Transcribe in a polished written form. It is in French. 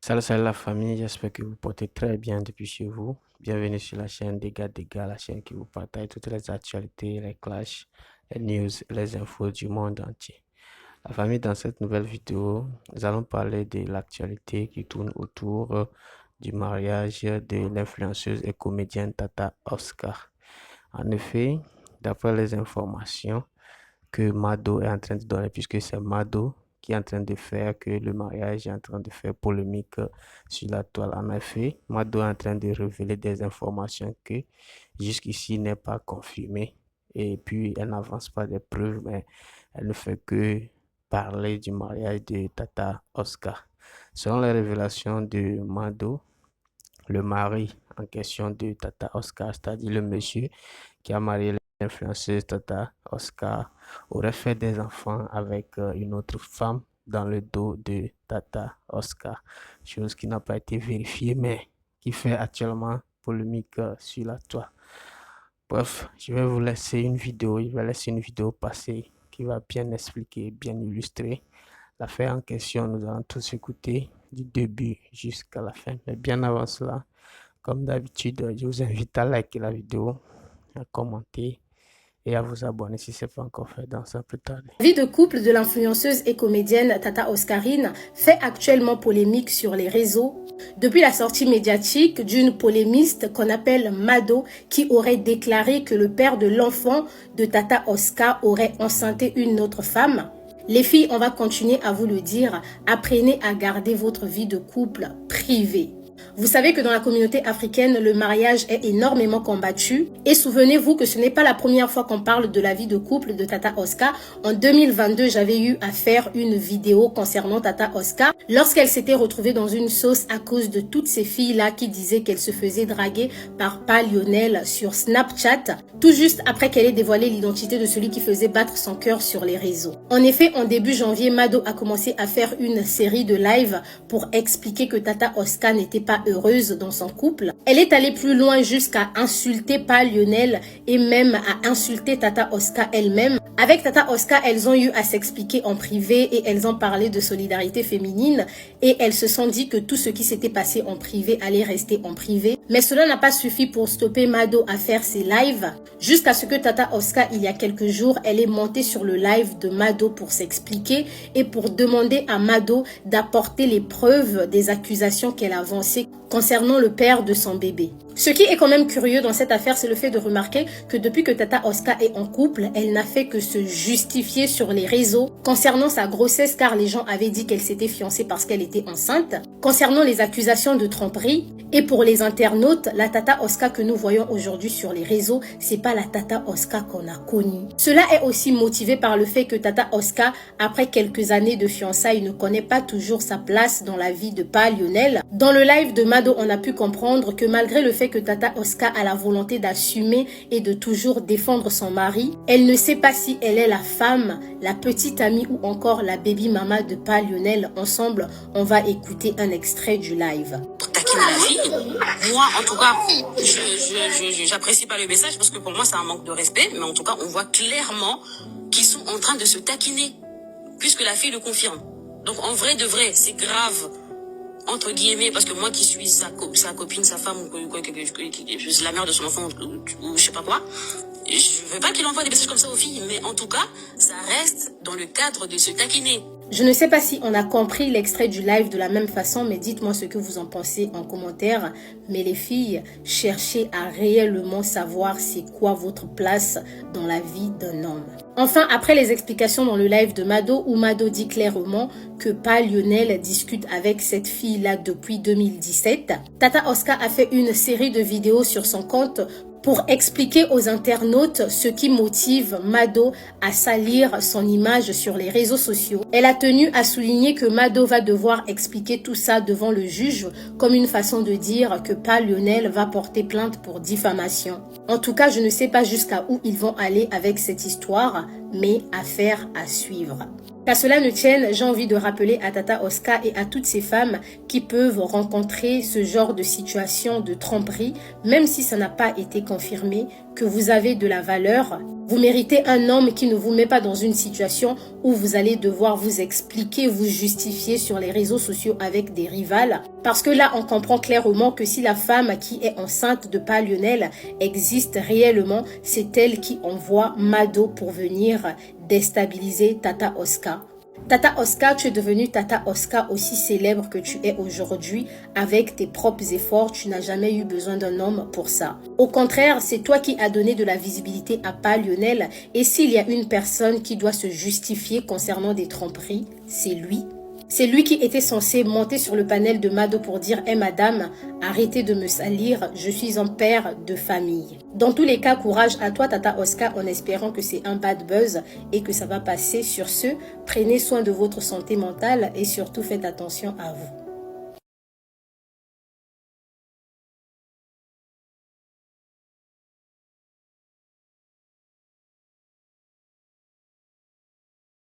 Salut, salut la famille, j'espère que vous portez très bien depuis chez vous. Bienvenue sur la chaîne Dégâts, la chaîne qui vous partage toutes les actualités, les clashs, les news, les infos du monde entier. La famille, dans cette nouvelle vidéo, nous allons parler de l'actualité qui tourne autour du mariage de l'influenceuse et comédienne Tata Oscar. En effet, d'après les informations que Mado est en train de donner, puisque c'est Mado qui est en train de faire que le mariage est en train de faire polémique sur la toile. En effet, Mado est en train de révéler des informations que jusqu'ici n'est pas confirmées. Et puis, elle n'avance pas des preuves, mais elle ne fait que parler du mariage de Tata Oscar. Selon les révélations de Mado, le mari en question de Tata Oscar, c'est-à-dire le monsieur qui a marié l'influenceuse Tata Oscar, aurait fait des enfants avec une autre femme dans le dos de Tata Oscar, chose qui n'a pas été vérifiée, mais qui fait actuellement polémique sur la toile. Bref, je vais vous laisser une vidéo, je vais laisser une vidéo passer qui va bien expliquer, bien illustrer l'affaire en question. Nous allons tous écouter du début jusqu'à la fin. Mais bien avant cela, comme d'habitude, je vous invite à liker la vidéo, à commenter et à vous abonner si ce n'est pas encore fait dans ça plus tard. La vie de couple de l'influenceuse et comédienne Tata Oscarine fait actuellement polémique sur les réseaux depuis la sortie médiatique d'une polémiste qu'on appelle Mado qui aurait déclaré que le père de l'enfant de Tata Oscar aurait enceinté une autre femme. Les filles, on va continuer à vous le dire, apprenez à garder votre vie de couple privée. Vous savez que dans la communauté africaine, le mariage est énormément combattu. Et souvenez-vous que ce n'est pas la première fois qu'on parle de la vie de couple de Tata Oscar. En 2022, j'avais eu à faire une vidéo concernant Tata Oscar lorsqu'elle s'était retrouvée dans une sauce à cause de toutes ces filles-là qui disaient qu'elle se faisait draguer par Pa Lionel sur Snapchat, tout juste après qu'elle ait dévoilé l'identité de celui qui faisait battre son cœur sur les réseaux. En effet, en début janvier, Mado a commencé à faire une série de lives pour expliquer que Tata Oscar n'était pas heureuse dans son couple. Elle est allée plus loin jusqu'à insulter Pa Lionel et même à insulter Tata Oscar elle-même. Avec Tata Oscar, elles ont eu à s'expliquer en privé et elles ont parlé de solidarité féminine et elles se sont dit que tout ce qui s'était passé en privé allait rester en privé. Mais cela n'a pas suffi pour stopper Mado à faire ses lives jusqu'à ce que Tata Oscar, il y a quelques jours, elle est montée sur le live de Mado pour s'expliquer et pour demander à Mado d'apporter les preuves des accusations qu'elle a avancées concernant le père de son bébé. Ce qui est quand même curieux dans cette affaire, c'est le fait de remarquer que depuis que Tata Oscar est en couple, elle n'a fait que se justifier sur les réseaux concernant sa grossesse car les gens avaient dit qu'elle s'était fiancée parce qu'elle était enceinte, concernant les accusations de tromperie. Et pour les internautes, la Tata Oscar que nous voyons aujourd'hui sur les réseaux, c'est pas la Tata Oscar qu'on a connue. Cela est aussi motivé par le fait que Tata Oscar, après quelques années de fiançailles, ne connaît pas toujours sa place dans la vie de Pa Lionel. Dans le live de Mado, on a pu comprendre que malgré le fait que Tata Oscar a la volonté d'assumer et de toujours défendre son mari, elle ne sait pas si elle est la femme, la petite amie ou encore la baby mama de Pa Lionel. Ensemble, on va écouter un extrait du live. La fille, moi en tout cas, j'apprécie pas le message parce que pour moi c'est un manque de respect, mais en tout cas on voit clairement qu'ils sont en train de se taquiner, puisque la fille le confirme. Donc en vrai de vrai, c'est grave, entre guillemets, parce que moi qui suis sa copine, sa femme, ou la mère de son enfant, ou je sais pas quoi, je veux pas qu'il envoie des messages comme ça aux filles, mais en tout cas, ça reste dans le cadre de se taquiner. Je ne sais pas si on a compris l'extrait du live de la même façon, mais dites-moi ce que vous en pensez en commentaire. Mais les filles, cherchez à réellement savoir c'est quoi votre place dans la vie d'un homme. Enfin, après les explications dans le live de Mado, où Mado dit clairement que Pa Lionel discute avec cette fille-là depuis 2017, Tata Oscar a fait une série de vidéos sur son compte pour expliquer aux internautes ce qui motive Mado à salir son image sur les réseaux sociaux. Elle a tenu à souligner que Mado va devoir expliquer tout ça devant le juge comme une façon de dire que Pa Lionel va porter plainte pour diffamation. En tout cas, je ne sais pas jusqu'à où ils vont aller avec cette histoire, mais affaire à suivre. Qu'à cela ne tienne, j'ai envie de rappeler à Tata Oscar et à toutes ces femmes qui peuvent rencontrer ce genre de situation de tromperie, même si ça n'a pas été confirmé, que vous avez de la valeur. Vous méritez un homme qui ne vous met pas dans une situation où vous allez devoir vous expliquer, vous justifier sur les réseaux sociaux avec des rivales. Parce que là, on comprend clairement que si la femme qui est enceinte de Pa Lionel existe réellement, c'est elle qui envoie Mado pour venir déstabiliser Tata Oscar. Tata Oscar, tu es devenue Tata Oscar aussi célèbre que tu es aujourd'hui. Avec tes propres efforts, tu n'as jamais eu besoin d'un homme pour ça. Au contraire, c'est toi qui as donné de la visibilité à Pa Lionel. Et s'il y a une personne qui doit se justifier concernant des tromperies, c'est lui. C'est lui qui était censé monter sur le panel de Mado pour dire « Hey madame, arrêtez de me salir, je suis un père de famille ». Dans tous les cas, courage à toi Tata Oscar en espérant que c'est un bad buzz et que ça va passer. Sur ce, prenez soin de votre santé mentale et surtout faites attention à vous.